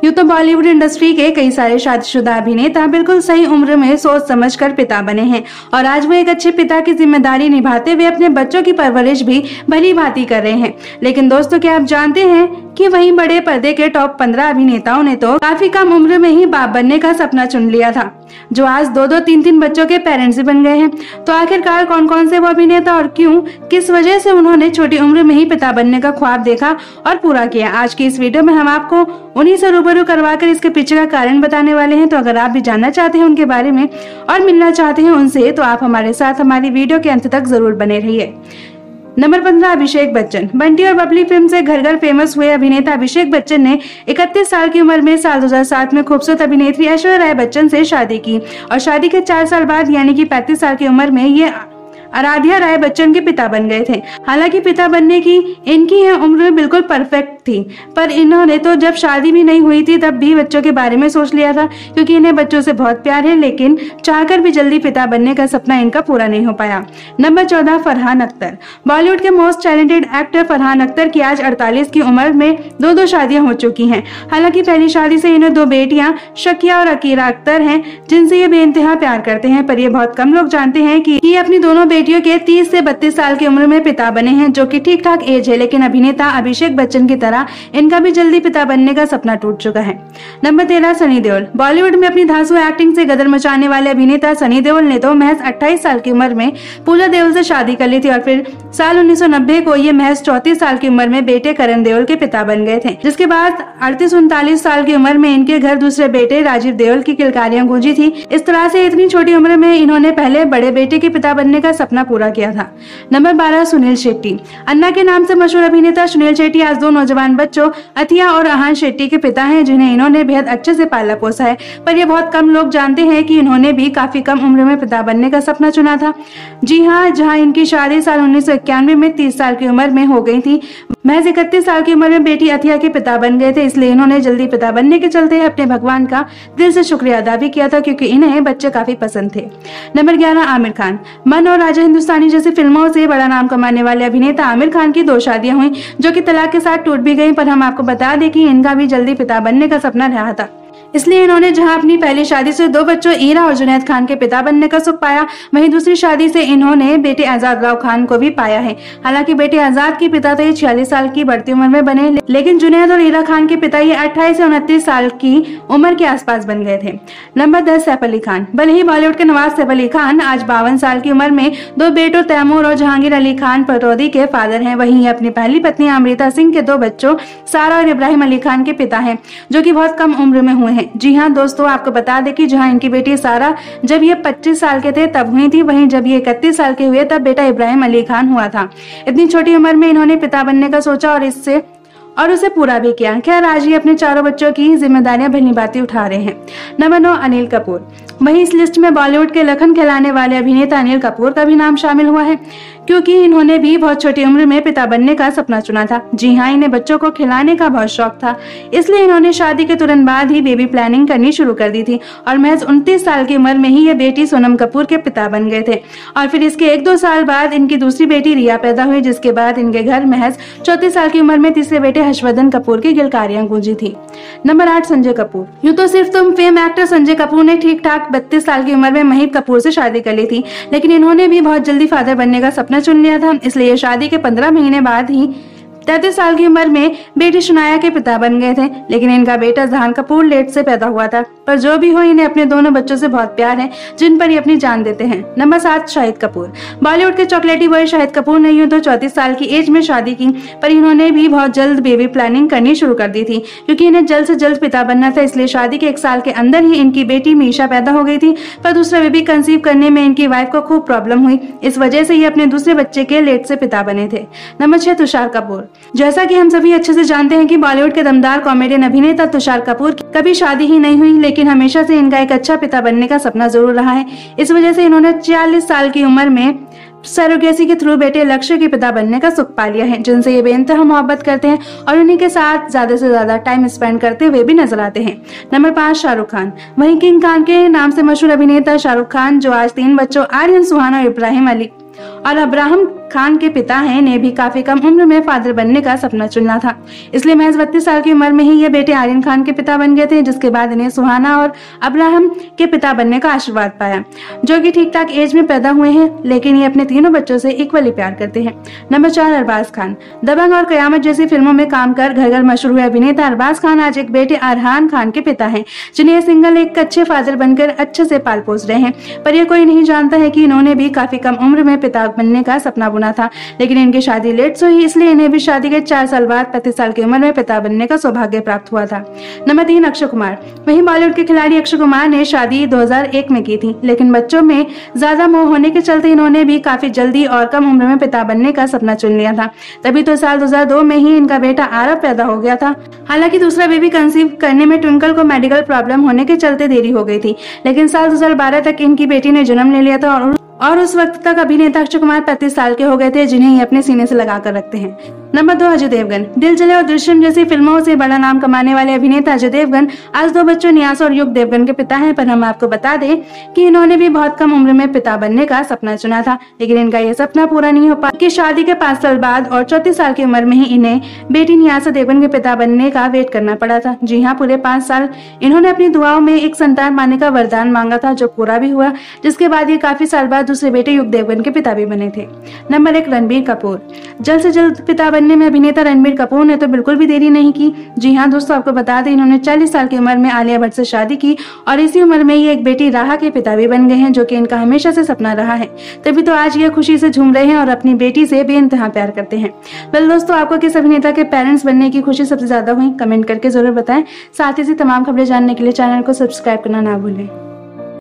यूँ तो बॉलीवुड इंडस्ट्री के कई सारे शादीशुदा अभिनेता बिल्कुल सही उम्र में सोच समझकर पिता बने हैं और आज वो एक अच्छे पिता की जिम्मेदारी निभाते हुए अपने बच्चों की परवरिश भी भली भांति कर रहे हैं। लेकिन दोस्तों, क्या आप जानते हैं कि वहीं बड़े पर्दे के टॉप 15 अभिनेताओं ने तो काफी कम उम्र में ही बाप बनने का सपना चुन लिया था, जो आज 2-2, 3-3 बच्चों के पेरेंट्स भी बन गए हैं। तो आखिरकार कौन कौन से वो अभिनेता और क्यों, किस वजह से उन्होंने छोटी उम्र में ही पिता बनने का ख्वाब देखा और पूरा किया, आज की इस वीडियो में हम आपको उन्हीं से रूबरू करवाकर इसके पीछे का कारण बताने वाले हैं। तो अगर आप भी जानना चाहते हैं उनके बारे में और मिलना चाहते हैं उनसे, तो आप हमारे साथ हमारी वीडियो के अंत तक जरूर बने रहिए। नंबर 15, अभिषेक बच्चन। बंटी और बबली फिल्म से घर घर फेमस हुए अभिनेता अभिषेक बच्चन ने 31 साल की उम्र में साल 2007 में खूबसूरत अभिनेत्री ऐश्वर्या राय बच्चन से शादी की और शादी के 4 साल बाद यानी कि 35 साल की उम्र में ये आराध्या राय बच्चन के पिता बन गए थे। हालांकि पिता बनने की इनकी यह उम्र बिल्कुल परफेक्ट थी, पर इन्होंने तो जब शादी भी नहीं हुई थी तब भी बच्चों के बारे में सोच लिया था, क्योंकि इन्हें बच्चों से बहुत प्यार है, लेकिन चाहकर भी जल्दी पिता बनने का सपना इनका पूरा नहीं हो पाया। नंबर 14, फरहान अख्तर। बॉलीवुड के most talented actor Farhan Akhtar की आज 48 की उम्र में 2 शादियां हो चुकी हैं। हालांकि पहली शादी से इन्हें 2 बेटियां शकिया और अकीरा अख्तर हैं, जिनसे ये बेइंतहा प्यार करते हैं, पर ये बहुत कम लोग जानते हैं कि ये अपनी दोनों बेटियों के 30 से 32 साल की उम्र में पिता बने हैं, जो कि ठीक ठाक एज है। लेकिन अभिनेता अभिषेक बच्चन की तरह इनका भी जल्दी पिता बनने का सपना टूट चुका है। नंबर 13, सनी देओल। बॉलीवुड में अपनी धांसू एक्टिंग से गदर मचाने वाले अभिनेता सनी देओल ने तो महज 28 साल की उम्र में पूजा देओल से शादी कर ली थी और फिर साल 1990 को ये महज 34 साल की उम्र में बेटे करण देओल के पिता बन गए थे, जिसके बाद 38-39 साल की उम्र में इनके घर दूसरे बेटे राजीव देओल की किलकारियां गूंजी थी। इस तरह से इतनी छोटी उम्र में इन्होंने पहले बड़े बेटे के पिता बनने का सपना पूरा किया था। नंबर 12, सुनील शेट्टी। अन्ना के नाम से मशहूर अभिनेता सुनील शेट्टी आज 2 नौजवान बच्चों अथिया और अहान शेट्टी के पिता हैं, जिन्हें इन्होंने बेहद अच्छे से पाला पोसा है, पर यह बहुत कम लोग जानते हैं कि इन्होंने भी काफी कम उम्र में पिता बनने का सपना चुना था। जी हाँ, जहाँ इनकी शादी साल 1991 में 30 साल की उम्र में हो गई थी, महज 31 साल की उम्र में बेटी अथिया के पिता बन गए थे। इसलिए इन्होंने जल्दी पिता बनने के चलते अपने भगवान का दिल से शुक्रिया अदा भी किया था, क्योंकि इन्हें बच्चे काफी पसंद थे। नंबर 11, आमिर खान। मन और राजा हिंदुस्तानी जैसी फिल्मों से बड़ा नाम कमाने वाले अभिनेता आमिर खान की 2 शादियां हुई, जो कि तलाक के साथ टूट भी गई, पर हम आपको बता दें कि इनका भी जल्दी पिता बनने का सपना रहा था। इसलिए इन्होंने जहां अपनी पहली शादी से 2 बच्चों ईरा और जुनैद खान के पिता बनने का सुख पाया, वहीं दूसरी शादी से इन्होंने बेटे आजाद राव खान को भी पाया है। हालांकि बेटे आजाद के पिता तो ये 46 साल की बढ़ती उम्र में बने, लेकिन जुनैद और ईरा खान के पिता ये 28 से 29 साल की उम्र के आसपास बन गए थे। नंबर 10, सैफ अली खान। भले ही बॉलीवुड के नवाज सैफ अली खान आज 52 साल की उम्र में 2 बेटों तैमूर और जहांगीर अली खान पटौदी के फादर हैं, वहीं अपनी पहली पत्नी अमृता सिंह के 2 बच्चों सारा और इब्राहिम अली खान के पिता हैं, जो कि बहुत कम उम्र में हुए हैं। जी हाँ दोस्तों, आपको बता दें कि जहां इनकी बेटी सारा जब ये 25 साल के थे तब हुई थी, वहीं जब ये 31 साल के हुए तब बेटा इब्राहिम अली खान हुआ था। इतनी छोटी उम्र में इन्होंने पिता बनने का सोचा और उसे पूरा भी किया। खैर, आज ये अपने 4 बच्चों की जिम्मेदारियां भली भांति उठा रहे हैं। नंबर 9, अनिल कपूर। वहीं इस लिस्ट में बॉलीवुड के लखन खिलाने वाले अभिनेता अनिल कपूर का भी नाम शामिल हुआ है, क्योंकि इन्होंने भी बहुत छोटी उम्र में पिता बनने का सपना चुना था। जी हाँ, इन्हें बच्चों को खिलाने का बहुत शौक था, इसलिए इन्होंने शादी के तुरंत बाद ही बेबी प्लानिंग करनी शुरू कर दी थी और महज 29 साल की उम्र में ही ये बेटी सोनम कपूर के पिता बन गए थे। और फिर इसके 1-2 साल बाद इनकी दूसरी बेटी रिया पैदा हुई, जिसके बाद इनके घर महज 34 साल की उम्र में तीसरे बेटे हर्षवर्धन कपूर की किलकारियां गूंजी थी। नंबर 8, संजय कपूर। यूँ तो सिर्फ फेम एक्टर संजय कपूर ने ठीक ठाक 32 साल की उम्र में महीप कपूर से शादी कर ली थी, लेकिन इन्होंने भी बहुत जल्दी फादर बनने का सपना चुन लिया था। इसलिए शादी के 15 महीने बाद ही 33 साल की उम्र में बेटी शुनाया के पिता बन गए थे, लेकिन इनका बेटा जहान कपूर लेट से पैदा हुआ था। पर जो भी हो, इन्हें अपने दोनों बच्चों से बहुत प्यार है, जिन पर ये अपनी जान देते हैं। नंबर 7, शाहिद कपूर। बॉलीवुड के चॉकलेटी बॉय शाहिद कपूर ने यूं तो 34 साल की एज में शादी की, पर इन्होंने भी बहुत जल्द बेबी प्लानिंग करनी शुरू कर दी थी, क्योंकि इन्हें जल्द से जल्द पिता बनना था। इसलिए शादी के 1 साल के अंदर ही इनकी बेटी मीशा पैदा हो गई थी, पर दूसरा बेबी कंसीव करने में इनकी वाइफ को खूब प्रॉब्लम हुई। इस वजह से ये अपने दूसरे बच्चे के लेट से पिता बने थे। नंबर 6, तुषार कपूर। जैसा कि हम सभी अच्छे से जानते हैं कि बॉलीवुड के दमदार कॉमेडियन अभिनेता तुषार कपूर की कभी शादी ही नहीं हुई, लेकिन हमेशा से इनका एक अच्छा पिता बनने का सपना जरूर रहा है। इस वजह से इन्होंने 40 साल की उम्र में सरोगेसी के थ्रू बेटे लक्ष्य के पिता बनने का सुख पा लिया है, जिनसे ये बेइंतहा मोहब्बत करते हैं और उन्हीं के साथ ज्यादा से ज्यादा टाइम स्पेंड करते हुए भी नजर आते हैं। नंबर 5, शाहरुख खान। वहीं किंग खान के नाम से मशहूर अभिनेता शाहरुख खान, जो आज 3 बच्चों आर्यन, सुहाना और इब्राहिम खान के पिता हैं ने भी काफी कम उम्र में फादर बनने का सपना चुना था, इसलिए महज 32 साल की उम्र में ही ये बेटे आर्यन खान के पिता बन गए थे, जिसके बाद इन्हें सुहाना और अब्राहम के पिता बनने का आशीर्वाद पाया, जो कि ठीक ठाक एज में पैदा हुए हैं, लेकिन ये अपने तीनों बच्चों से इक्वली प्यार करते हैं। नंबर 4 अरबाज खान। दबंग और कयामत जैसी फिल्मों में काम कर घर घर मशहूर हुए अभिनेता अरबाज खान आज एक बेटे अरहान खान के पिता हैं, जिन्हें सिंगल एक अच्छे फादर बनकर अच्छे से पाल पोस रहे हैं। पर यह कोई नहीं जानता है कि इन्होंने भी काफी कम उम्र में पिता बनने का सपना बुना था, लेकिन इनकी शादी लेट से हुई, इसलिए इन्हें भी शादी के 4 साल बाद 35 साल की उम्र में पिता बनने का सौभाग्य प्राप्त हुआ था। नंबर 3 अक्षय कुमार। वहीं बॉलीवुड के खिलाड़ी अक्षय कुमार ने शादी 2001 में की थी, लेकिन बच्चों में ज्यादा मोह होने के चलते इन्होंने भी काफी जल्दी और कम उम्र में पिता बनने का सपना चुन लिया था। तभी तो साल 2002 में ही इनका बेटा आरव पैदा हो गया था। हालांकि दूसरा बेबी कंसीव करने में ट्विंकल को मेडिकल प्रॉब्लम होने के चलते देरी हो गई थी, लेकिन साल 2012 तक इनकी बेटी ने जन्म ले लिया था और उस वक्त तक अभिनेता अक्षय कुमार 35 साल के हो गए थे, जिन्हें ये अपने सीने से लगा कर रखते हैं। नंबर 2 अजय देवगन। दिल जले और दृश्यम जैसी फिल्मों से बड़ा नाम कमाने वाले अभिनेता अजय देवगन आज 2 बच्चों न्यास और युग देवगन के पिता हैं, पर हम आपको बता दें कि इन्होंने भी बहुत कम उम्र में पिता बनने का सपना चुना था, लेकिन इनका यह सपना पूरा नहीं हो पाया कि शादी के 5 साल बाद और 34 साल की उम्र में ही इन्हें बेटी न्यासा देवगन के पिता बनने का वेट करना पड़ा था। जी हाँ, पूरे 5 साल इन्होंने अपनी दुआओं में एक संतान पाने का वरदान मांगा था, जो पूरा भी हुआ, जिसके बाद ये काफी साल बाद दूसरे बेटे युग देवगन के पिता भी बने थे। नंबर 1 रणबीर कपूर। जल्द से जल्द पिता बनने में अभिनेता रणबीर कपूर ने तो बिल्कुल भी देरी नहीं की। जी हाँ दोस्तों, आपको बता दें इन्होंने 40 साल की उम्र में आलिया भट्ट से शादी की और इसी उम्र में ये एक बेटी राहा के पिता भी बन गए हैं, जो कि इनका हमेशा से सपना रहा है। तभी तो आज ये खुशी से झूम रहे हैं और अपनी बेटी से बेइंतहा प्यार करते हैं। वेल दोस्तों, आपको किस अभिनेता के पेरेंट्स बनने की खुशी सबसे ज्यादा हुई, कमेंट करके जरूर बताएं। साथ ही तमाम खबरें जानने के लिए चैनल को सब्सक्राइब करना ना भूलें।